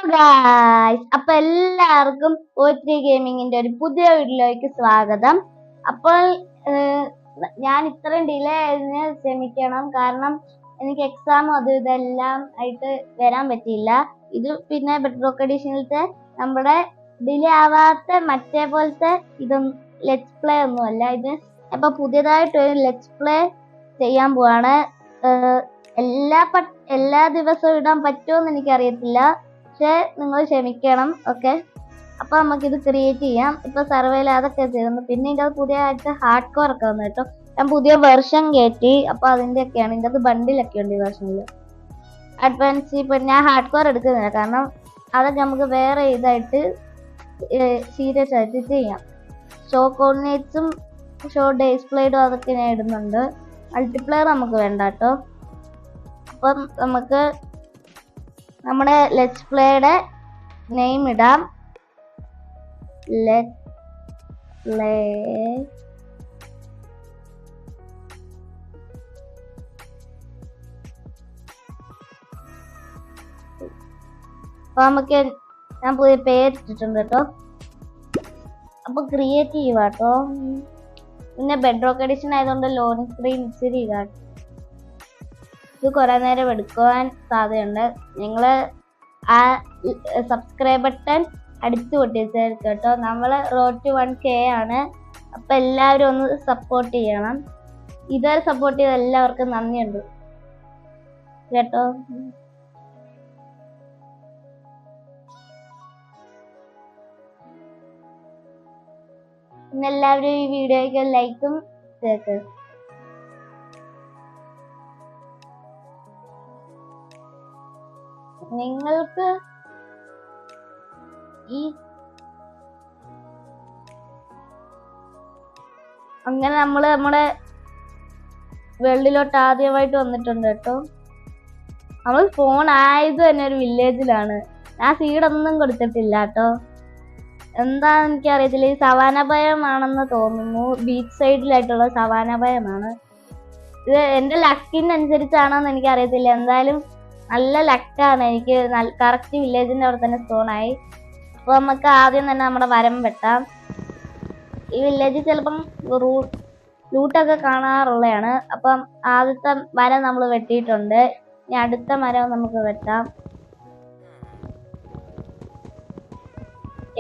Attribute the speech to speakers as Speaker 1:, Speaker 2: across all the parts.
Speaker 1: Guys, അപ്പൊ എല്ലാവർക്കും O3 ഗെയിമിങ്ങിന്റെ ഒരു പുതിയ വീഡിയോയിലേക്ക് സ്വാഗതം. അപ്പോൾ ഞാൻ ഇത്രയും ഡിലേ ആയതിന് ക്ഷമിക്കണം. കാരണം എനിക്ക് എക്സാമും അതും ഇതെല്ലാം ആയിട്ട് വരാൻ പറ്റിയില്ല. ഇത് പിന്നെ ബെഡ്റോക്ക് എഡിഷനിലത്തെ നമ്മുടെ ഡിലേ ആവാത്ത മറ്റേ പോലത്തെ ഇതൊന്നും ലെറ്റ്സ് പ്ലേ ഒന്നുമല്ല. ഇത് അപ്പൊ പുതിയതായിട്ട് ഒരു ലെറ്റ്സ് പ്ലേ ചെയ്യാൻ പോവാണ്. എല്ലാ ദിവസവും ഇടാൻ പറ്റുമെന്ന് എനിക്കറിയത്തില്ല, പക്ഷെ നിങ്ങൾ ക്ഷമിക്കണം. ഓക്കെ, അപ്പൊ നമുക്കിത് ക്രിയേറ്റ് ചെയ്യാം. ഇപ്പൊ സർവേയിൽ അതൊക്കെ ചെയ്യുന്നു. പിന്നെ ഇതിൻ്റെ അത് പുതിയ ആയിട്ട് ഹാർഡ് കോർ ഒക്കെ വന്നു കേട്ടോ. ഞാൻ പുതിയ വെർഷൻ കയറ്റി. അപ്പൊ അതിന്റെ ഒക്കെയാണ് ഇതിൻ്റെ അത് ബണ്ടിലൊക്കെ ഉണ്ട് ഈ വെർഷനിൽ. അഡ്വാൻസ് ഇപ്പൊ ഞാൻ ഹാർഡ് കോർ എടുക്കുന്നില്ല, കാരണം അതൊക്കെ നമുക്ക് വേറെ ഇതായിട്ട് സീരിയസ് ആയിട്ട് ചെയ്യാം. ഷോ കോർഡിനേറ്റ്സും ഷോ ഡിസ്പ്ലേഡും അതൊക്കെ ഞാൻ ഇടുന്നുണ്ട്. മൾട്ടിപ്ലെയർ നമുക്ക് വേണ്ട കേട്ടോ. അപ്പം നമുക്ക് നമ്മുടെ ലെറ്റ്സ് പ്ലേയുടെ നെയിം ഇടാം. ലെറ്റ്സ് പ്ലേ അപ്പൊ നമുക്ക് ഞാൻ പുതിയ പേര് ഇട്ടിട്ടുണ്ട് കേട്ടോ. അപ്പൊ ക്രിയേറ്റ് ചെയ്യുക കേട്ടോ. പിന്നെ ബെഡ്റോക്ക് എഡിഷൻ ആയതുകൊണ്ട് ലോഡിംഗ് സ്ക്രീൻ ഇച്ചിരി ഇതാട്ടോ. ഇത് കുറെ നേരം എടുക്കുവാൻ സാധ്യതയുണ്ട്. നിങ്ങൾ ആ സബ്സ്ക്രൈബ് ബട്ടൺ അടിച്ചു പൊട്ടിച്ചായിരിക്കും കേട്ടോ. നമ്മൾ റോഡ് ടു 1K ആണ്. അപ്പൊ എല്ലാവരും ഒന്ന് സപ്പോർട്ട് ചെയ്യണം. ഇതുവരെ സപ്പോർട്ട് ചെയ്ത എല്ലാവർക്കും നന്ദിയുണ്ട് കേട്ടോ. പിന്നെ എല്ലാവരും ഈ വീഡിയോയ്ക്ക് ലൈക്കും ചേർത്ത്. നിങ്ങൾക്ക് ഈ അങ്ങനെ നമ്മുടെ വേൾഡിലോട്ട് ആദ്യമായിട്ട് വന്നിട്ടുണ്ട് കേട്ടോ. നമ്മൾ ഫോൺ ആയത് തന്നെ ഒരു വില്ലേജിലാണ്. ഞാൻ സീഡൊന്നും കൊടുത്തിട്ടില്ല കേട്ടോ. എന്താന്ന് എനിക്കറിയത്തില്ല. ഈ സവാന ഭയമാണെന്ന് തോന്നുന്നു. ബീച്ച് സൈഡിലായിട്ടുള്ള സവാന ഭയമാണ് ഇത്. എന്റെ ലക്കിനനുസരിച്ചാണോന്ന് എനിക്കറിയത്തില്ല. എന്തായാലും നല്ല ലക്കാണ്. എനിക്ക് കറക്റ്റ് വില്ലേജിന്റെ അവിടെ തന്നെ സ്പോണായി. അപ്പോൾ നമുക്ക് ആദ്യം തന്നെ നമ്മുടെ മരം വെട്ടാം. ഈ വില്ലേജിൽ ചിലപ്പം ലൂട്ടൊക്കെ കാണാറുള്ളതാണ്. അപ്പം ആദ്യത്തെ മരം നമ്മൾ വെട്ടിയിട്ടുണ്ട്. ഇനി അടുത്ത മരം നമുക്ക് വെട്ടാം.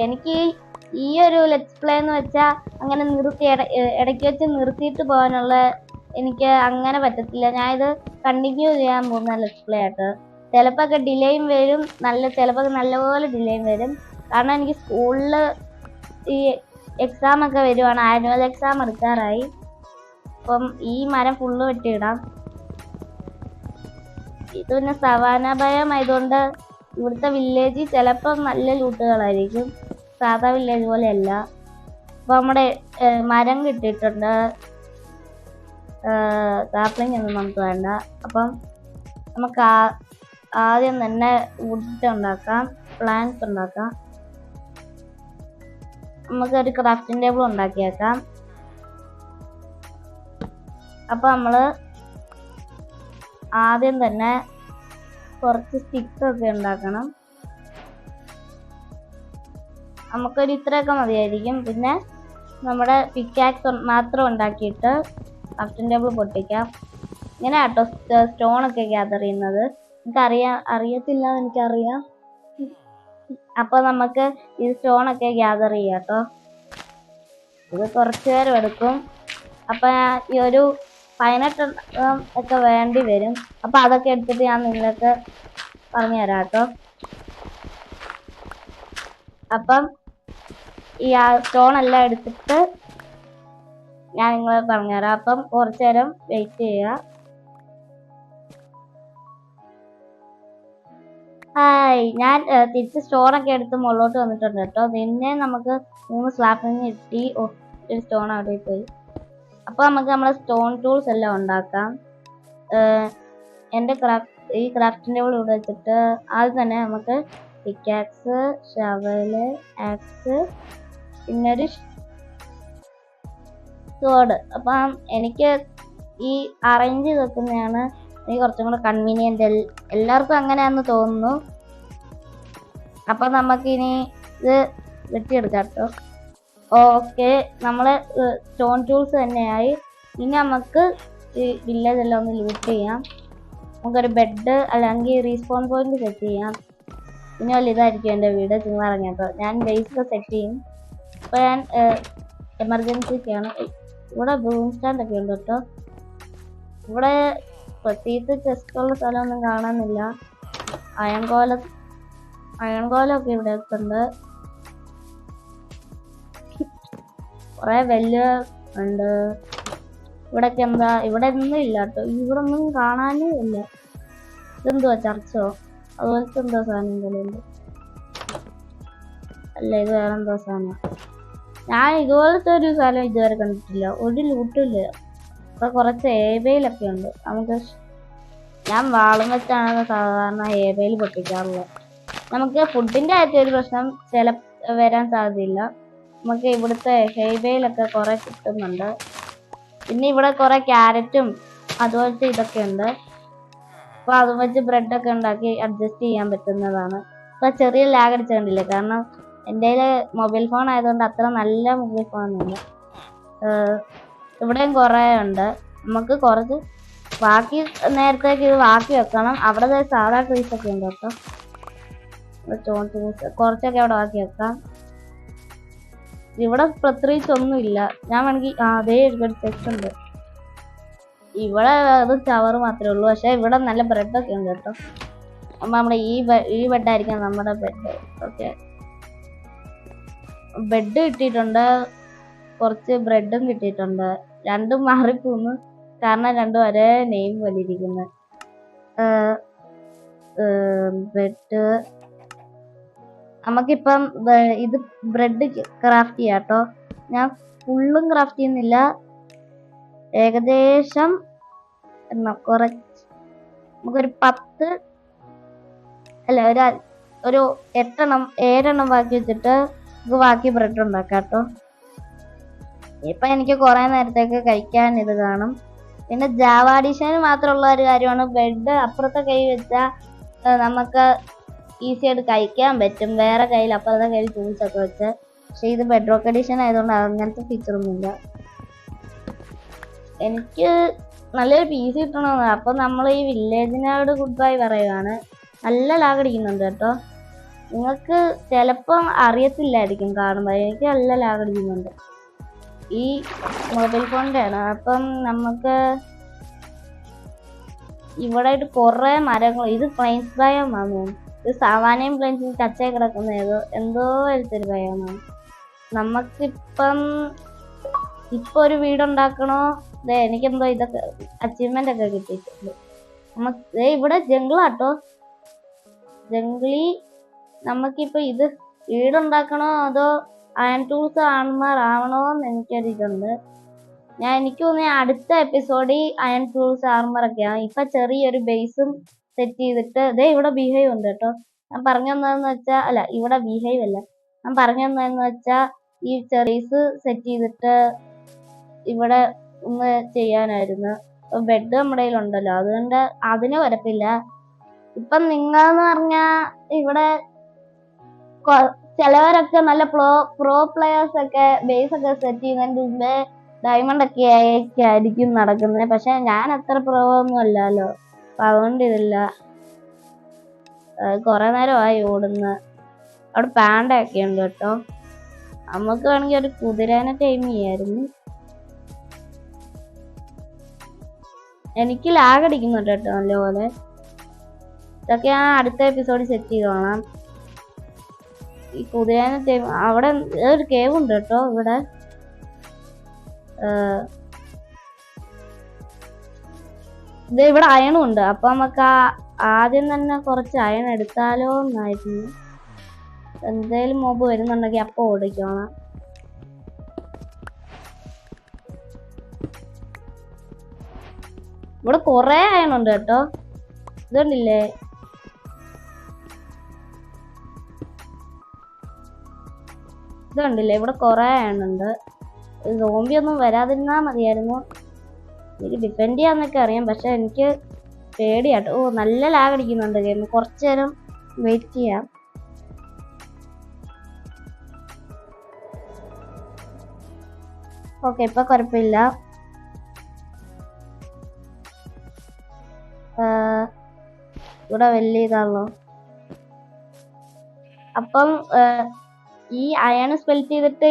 Speaker 1: എനിക്ക് ഈ ഒരു ലെറ്റ്സ് പ്ലേ എന്ന് വെച്ചാൽ അങ്ങനെ നിർത്തി ഇടയ്ക്ക് വെച്ച് നിർത്തിയിട്ട് പോകാനുള്ള എനിക്ക് അങ്ങനെ പറ്റത്തില്ല. ഞാൻ ഇത് കണ്ടിന്യൂ ചെയ്യാൻ പോകുന്ന ലെറ്റ്സ് പ്ലേ ആയിട്ട്. ചിലപ്പോൾ ഒക്കെ ഡിലേയും വരും, ചിലപ്പോൾ നല്ലപോലെ ഡിലേയും വരും. കാരണം എനിക്ക് സ്കൂളിൽ ഈ എക്സാം ഒക്കെ വരുവാണ്. ആനുവൽ എക്സാം എടുക്കാറായി. അപ്പം ഈ മരം ഫുള്ള് വെട്ടിയിടാം. ഇത് പിന്നെ സവാന ഭയം ആയതുകൊണ്ട് ഇവിടുത്തെ വില്ലേജ് ചിലപ്പോൾ നല്ല ലൂട്ടുകളായിരിക്കും, സാധാ വില്ലേജ് പോലെയല്ല. അപ്പോൾ നമ്മുടെ മരം കിട്ടിയിട്ടുണ്ട്. സാപ്ലിംഗ് ഒന്നും നമുക്ക് വേണ്ട. അപ്പം നമുക്ക് ആദ്യം തന്നെ വുഡ് ഉണ്ടാക്കാം, പ്ലാന്റ്സ് ഉണ്ടാക്കാം. നമുക്കൊരു ക്രാഫ്റ്റിംഗ് ടേബിൾ ഉണ്ടാക്കിയേക്കാം. അപ്പൊ നമ്മള് ആദ്യം തന്നെ കുറച്ച് സ്റ്റിക്സ് ഒക്കെ ഉണ്ടാക്കണം. നമുക്കൊരു ഇത്രയൊക്കെ മതിയായിരിക്കും. പിന്നെ നമ്മുടെ പിക്കാക്സ് മാത്രം ഉണ്ടാക്കിയിട്ട് ക്രാഫ്റ്റിംഗ് ടേബിൾ പൊട്ടിക്കാം. ഇങ്ങനെ കേട്ടോ സ്റ്റോണൊക്കെ ഗ്യാദർ ചെയ്യുന്നത്. അറിയത്തില്ല, എനിക്കറിയാം. അപ്പൊ നമുക്ക് ഈ സ്റ്റോണൊക്കെ ഗ്യാദർ ചെയ്യാം കേട്ടോ. ഇത് കുറച്ചു നേരം എടുക്കും. അപ്പൊ ഈ ഒരു 18 ഒക്കെ വേണ്ടി വരും. അപ്പൊ അതൊക്കെ എടുത്തിട്ട് ഞാൻ നിങ്ങൾക്ക് പറഞ്ഞു തരാം കേട്ടോ. അപ്പം ഈ സ്റ്റോൺ എല്ലാം എടുത്തിട്ട് ഞാൻ നിങ്ങളെ പറഞ്ഞുതരാം. അപ്പം കുറച്ചു നേരം വെയിറ്റ് ചെയ്യുക. ഹായ്, ഞാൻ തിരിച്ച് സ്റ്റോണൊക്കെ എടുത്ത് മുകളിലോട്ട് വന്നിട്ടുണ്ട് കേട്ടോ. പിന്നെ നമുക്ക് 3 സ്ലാപ്പിൽ കിട്ടി. ഒരു സ്റ്റോൺ അവിടെ പോയി. അപ്പോൾ നമുക്ക് നമ്മുടെ സ്റ്റോൺ ടൂൾസ് എല്ലാം ഉണ്ടാക്കാം. എൻ്റെ ഈ ക്രാഫ്റ്റിംഗ് ടേബിൾ ഇവിടെ വെച്ചിട്ട് ആദ്യം തന്നെ നമുക്ക് പിക്കാക്സ്, ഷവല്, ആക്സ്, പിന്നെ ഒരു സോഡ്. അപ്പം എനിക്ക് ഈ അറേഞ്ച് ചെയ്ത് വെക്കുന്നതാണ് എനിക്ക് കുറച്ചും കൂടെ കൺവീനിയൻ്റ്. എല്ലാവർക്കും അങ്ങനെയാണെന്ന് തോന്നുന്നു. അപ്പൊ നമുക്കിനി ഇത് വെട്ടിയെടുക്കാം കേട്ടോ. ഓക്കെ, നമ്മള് സ്റ്റോൺ ടൂൾസ് തന്നെയായി. ഇനി നമുക്ക് ഈ വില്ലേജ് എല്ലാം ഒന്ന് ലൂട്ട് ചെയ്യാം. നമുക്കൊരു ബെഡ് അല്ലെങ്കിൽ റീസ്പോൺ പോയിന്റ് സെറ്റ് ചെയ്യാം. ഇനി വല്ല ഇതായിരിക്കും എൻ്റെ വീട്. ചുമ്മാ ഇറങ്ങിയപ്പോൾ ഞാൻ ബേസൊക്കെ സെറ്റ് ചെയ്യും. ഇപ്പോൾ ഞാൻ എമർജൻസിക്കാണ്. ഇവിടെ ബ്രൂം സ്റ്റാൻഡ് ഒക്കെ ഉണ്ട് കേട്ടോ. ഇവിടെ പ്രത്യേകിച്ച് ചെസ്റ്റുള്ള സ്ഥലമൊന്നും കാണാനില്ല. അയൺകോലൊക്കെ ഇവിടെ ഉണ്ട്. കുറെ വലിയ ഉണ്ട്. ഇവിടൊക്കെ എന്താ, ഇവിടെ ഒന്നും ഇല്ല കേട്ടോ. ഇവിടെ ഒന്നും കാണാനും ഇല്ല. ഇതെന്തുവാ, ചർച്ചോ അതുപോലത്തെ എന്തോ സാധനം എന്തെങ്കിലും ഉണ്ട്. അല്ല, ഇത് വേറെ എന്തോ സാധനം. ഞാൻ ഇതുപോലത്തെ ഒരു സ്ഥലം ഇതുവരെ കണ്ടിട്ടില്ല. ഒരു ലൂട്ടും ഇല്ല. ഇവിടെ കുറച്ച് ഏബയിലൊക്കെ ഉണ്ട്. ഞാൻ വാളും വെച്ചാണ് സാധാരണ ഏബയിൽ പൊട്ടിക്കാറുള്ളത്. നമുക്ക് ഫുഡിന്റെ ഒരു പ്രശ്നം വരാൻ സാധ്യതയില്ല. നമുക്ക് ഇവിടുത്തെ ഹേബയിലൊക്കെ കുറെ കിട്ടുന്നുണ്ട്. പിന്നെ ഇവിടെ കുറെ ക്യാരറ്റും അതുപോലത്തെ ഇതൊക്കെ ഉണ്ട്. അപ്പൊ അതും വെച്ച് ബ്രെഡൊക്കെ ഉണ്ടാക്കി അഡ്ജസ്റ്റ് ചെയ്യാൻ പറ്റുന്നതാണ്. അപ്പൊ ചെറിയ ലാഗ് അടിച്ച് കണ്ടില്ലേ, കാരണം എൻ്റെ മൊബൈൽ ഫോൺ ആയതുകൊണ്ട് അത്ര നല്ല മൊബൈൽ ഫോണൊന്നുമില്ല. ഇവിടെയും കുറേ ഉണ്ട്. നമുക്ക് കുറച്ച് ബാക്കി നേരത്തേക്ക് ഇത് ബാക്കി വെക്കണം. അവിടെ സാധാ ട്രീസ് ഒക്കെ ഉണ്ട് കേട്ടോ. കുറച്ചൊക്കെ അവിടെ ബാക്കി വെക്കാം. ഇവിടെ പ്രത്യേകിച്ച് ഒന്നുമില്ല. ഞാൻ വേണമെങ്കിൽ അതേ ഒരു ടെക്സ്റ്റ് ഉണ്ട്. ഇവിടെ അത് ചവറ് മാത്രമേ ഉള്ളൂ. പക്ഷെ ഇവിടെ നല്ല ബ്രെഡൊക്കെ ഉണ്ട് കേട്ടോ. അപ്പൊ നമ്മുടെ ഈ ബെഡായിരിക്കും നമ്മുടെ ബെഡ്. ഓക്കെ, ബെഡ് കിട്ടിയിട്ടുണ്ട്, കുറച്ച് ബ്രെഡും കിട്ടിയിട്ടുണ്ട്. രണ്ടും മാറിപ്പോന്നു, കാരണം രണ്ടും ഒരേ നെയിം വലിയിരിക്കുന്നത്. ബെഡ് നമുക്കിപ്പം ഇത് ബ്രെഡ് ക്രാഫ്റ്റ് ചെയ്യാം കേട്ടോ. ഞാൻ ഫുള്ളും ക്രാഫ്റ്റ് ചെയ്യുന്നില്ല, ഏകദേശം കുറച്ച്. നമുക്കൊരു 10 അല്ല ഒരു 7 ബാക്കി വെച്ചിട്ട് നമുക്ക് ബാക്കി ബ്രെഡ് ഉണ്ടാക്കാം കേട്ടോ. ഇപ്പൊ എനിക്ക് കുറെ നേരത്തേക്ക് കഴിക്കാൻ ഇത് കാണും. പിന്നെ ജാവ ഡിഷന് മാത്രമുള്ള ഒരു കാര്യമാണ്, ബ്രെഡ് അപ്പുറത്തെ കൈ വെച്ചാൽ നമുക്ക് ഈസി ആയിട്ട് കഴിക്കാൻ പറ്റും. വേറെ കയ്യിൽ അപ്പുറത്തെ കയ്യിൽ ടൂൾസ് ഒക്കെ വെച്ച്. പക്ഷെ ഇത് ബെഡ്റോക്ക് എഡിഷൻ ആയതുകൊണ്ട് അങ്ങനത്തെ ഫീച്ചറൊന്നുമില്ല. എനിക്ക് നല്ലൊരു പീസ് കിട്ടണമെന്ന്. അപ്പൊ നമ്മൾ ഈ വില്ലേജിനോട് ഗുഡ് ബൈ പറയുകയാണ്. നല്ല ലാഗ് അടിക്കുന്നുണ്ട് കേട്ടോ. നിങ്ങൾക്ക് ചിലപ്പം അറിയത്തില്ലായിരിക്കും കാണുമ്പോൾ. എനിക്ക് നല്ല ലാഗ് അടിക്കുന്നുണ്ട്. ഈ മൊബൈൽ ഫോണിൻ്റെ ആണ്. അപ്പം നമുക്ക് ഇവിടെ ആയിട്ട് കുറെ മരങ്ങൾ. ഇത് പ്ലെയിൻസ് ബയോമാണ്. ഇത് സാവാനയും പ്ലെയിൻസും കച്ചയെ കിടക്കുന്ന എന്തോ ഒരു ബയോമാണ്. നമുക്കിപ്പം ഒരു വീടുണ്ടാക്കണോ? എനിക്കെന്തോ ഇതൊക്കെ അച്ചീവ്മെന്റ് ഒക്കെ കിട്ടിയിട്ടുണ്ട്. നമുക്ക് ഇവിടെ ജംഗിളാട്ടോ. ജംഗിളി നമുക്കിപ്പോ ഇത് വീടുണ്ടാക്കണോ അതോ അയൺ ടൂൾസ് ആവണോ എന്ന് എനിക്കൊരിതുണ്ട്. എനിക്ക് തോന്നുന്നു അടുത്ത എപ്പിസോഡിൽ അയൺ ടൂൾസ് ആർമറൊക്കെയാണ്. ഇപ്പൊ ചെറിയൊരു ബേസും സെറ്റ് ചെയ്തിട്ട് ഇവിടെ ബിഹൈവ് ഉണ്ട് കേട്ടോ. ഞാൻ പറഞ്ഞു തന്നതെന്ന് വെച്ചാൽ, അല്ല ഇവിടെ ബിഹൈവ് അല്ല, ഞാൻ പറഞ്ഞു തന്നതെന്ന് വെച്ചാൽ ഈ ചെറീസ് സെറ്റ് ചെയ്തിട്ട് ഇവിടെ ഒന്ന് ചെയ്യാനായിരുന്നു. ബെഡ് നമ്മുടെ കയ്യിലുണ്ടല്ലോ, അതുകൊണ്ട് അതിന് വരത്തില്ല. ഇപ്പം നിങ്ങളെന്ന് പറഞ്ഞാ ഇവിടെ ചിലവരൊക്കെ നല്ല പ്രോ പ്ലെയേഴ്സ് ഒക്കെ ബേസ് ഒക്കെ സെറ്റ് ചെയ്യുന്നതിന് മുമ്പേ ഡയമണ്ട് ഒക്കെ ആയിരിക്കും നടക്കുന്നത്. പക്ഷെ ഞാൻ അത്ര പ്രോ ഒന്നും അല്ലല്ലോ, അപ്പൊ അതുകൊണ്ട് ഇതില്ല. കുറെ നേരമായി ഓടുന്ന. അവിടെ പാൻഡ ഒക്കെ ഉണ്ട് കേട്ടോ. നമുക്ക് വേണമെങ്കിൽ ഒരു കുതിരേനെ ടൈം ചെയ്യായിരുന്നു. എനിക്ക് ലാഗ് അടിക്കുന്നുണ്ട് കേട്ടോ നല്ലപോലെ. ഇതൊക്കെ ഞാൻ അടുത്ത എപ്പിസോഡിൽ സെറ്റ് ചെയ്തോളാം. ഈ കുതിരേനെ ടൈം. അവിടെ ഒരു കേവ് ഉണ്ട് കേട്ടോ. ഇവിടെ ഇവിടെ അയണും ഉണ്ട്. അപ്പൊ നമുക്ക് ആദ്യം തന്നെ കുറച്ച് അയൺ എടുത്താലോ എന്നായിരുന്നു. എന്തേലും മോബ് വരുന്നുണ്ടെങ്കിൽ അപ്പൊ ഓടിക്കണം. ഇവിടെ കൊറേ അയണുണ്ട് കേട്ടോ. ഇതുണ്ടില്ലേ, ഇവിടെ കൊറേ അയണുണ്ട്. സോംബി ഒന്നും വരാതിരുന്നാ മതിയായിരുന്നു. എനിക്ക് ഡിഫെൻഡ് ചെയ്യാന്നൊക്കെ അറിയാം, പക്ഷെ എനിക്ക് പേടിയാട്ടോ. നല്ല ലാഗ് അടിക്കുന്നുണ്ട് ഗെയിം. കുറച്ചു നേരം വെയിറ്റ് ചെയ്യാം. ഓക്കെ, ഇപ്പൊ കുഴപ്പമില്ല. ഇവിടെ വലിയ ഇതാണല്ലോ. അപ്പം ഈ അയൺ സ്പെൽറ്റ് ചെയ്തിട്ട്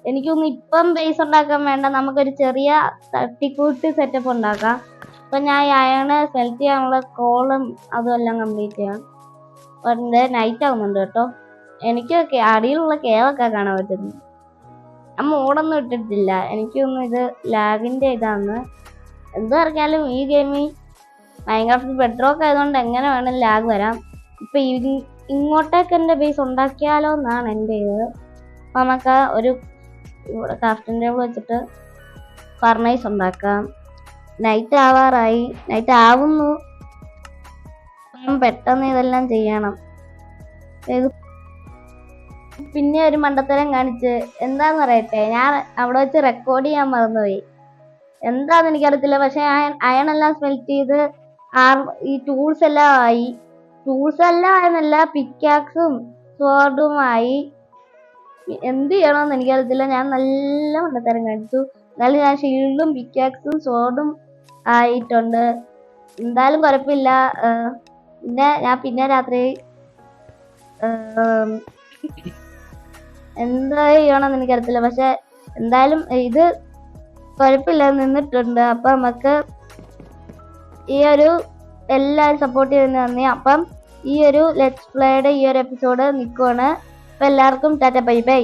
Speaker 1: എനിക്കൊന്ന് ഇപ്പം ബേസ് ഉണ്ടാക്കാൻ വേണ്ട, നമുക്കൊരു ചെറിയ തട്ടിക്കൂട്ട് സെറ്റപ്പ് ഉണ്ടാക്കാം. അപ്പൊ ഞാൻ ഈ അയണ് സ്പെൽറ്റ് ചെയ്യാനുള്ള കോളും അതും എല്ലാം കംപ്ലീറ്റ് ചെയ്യാം. ഉണ്ട് നൈറ്റ് ആവുന്നുണ്ട് കേട്ടോ. എനിക്ക് അടിയിലുള്ള കേവൊക്കെ കാണാൻ പറ്റുന്നു. ഞാൻ മോഡൊന്നും ഇട്ടിട്ടില്ല, എനിക്കൊന്നും ഇത് ലാഗിന്റെ ഇതാന്ന്. എന്ത് പറഞ്ഞാലും ഈ ഗെയിമിൽ മൈൻക്രാഫ്റ്റ് ബെഡ്റോക്ക് ആയതുകൊണ്ട് എങ്ങനെ വേണം ലാഗ് വരാം. ഇപ്പൊ ഇങ്ങോട്ടേക്ക് എൻ്റെ ബേസ് ഉണ്ടാക്കിയാലോ എന്നാണ് എൻ്റെ ഇത്. അപ്പൊ നമുക്ക് ഒരു ക്രാഫ്റ്റിംഗ് ടേബിൾ വെച്ചിട്ട് ഫർണൈസ് ഉണ്ടാക്കാം. നൈറ്റ് ആവാറായി, നൈറ്റ് ആവുന്നു. പെട്ടെന്ന് ഇതെല്ലാം ചെയ്യണം. പിന്നെ ഒരു മണ്ടത്തരം കാണിച്ച് എന്താന്ന് പറയട്ടെ, ഞാൻ അവിടെ വെച്ച് റെക്കോർഡ് ചെയ്യാൻ മറന്നുപോയി. എന്താന്ന് എനിക്കറിയത്തില്ല. പക്ഷെ അയൺ എല്ലാം സ്മെൽറ്റ് ചെയ്ത് ഈ ടൂൾസ് എല്ലാം ആയി. ടൂൾസ് എല്ലാം ആയെന്നല്ല, പിക്കാക്സും സ്വേർഡുമായി. എന്ത് ചെയ്യണമെന്ന് എനിക്കറിയത്തില്ല. ഞാൻ നല്ല മണ്ടത്തരം കാണിച്ചു. എന്നാലും ഞാൻ ഷീൽഡും പിക്കാക്സും സ്വേർഡും ആയിട്ടുണ്ട്. എന്തായാലും കുഴപ്പമില്ല. പിന്നെ രാത്രി എന്താ ചെയ്യണമെന്ന് എനിക്കറിയത്തില്ല. പക്ഷെ എന്തായാലും ഇത് കുഴപ്പമില്ല, നിന്നിട്ടുണ്ട്. അപ്പൊ നമുക്ക് ഈ ഒരു എല്ലാവരും സപ്പോർട്ട് ചെയ്തതിന് നന്ദി. അപ്പം ഈ ഒരു ലെറ്റ്സ് പ്ലേയുടെ ഈ ഒരു എപ്പിസോഡ് നിൽക്കുവാണ്. അപ്പൊ എല്ലാവർക്കും ടാറ്റ ബൈ ബൈ.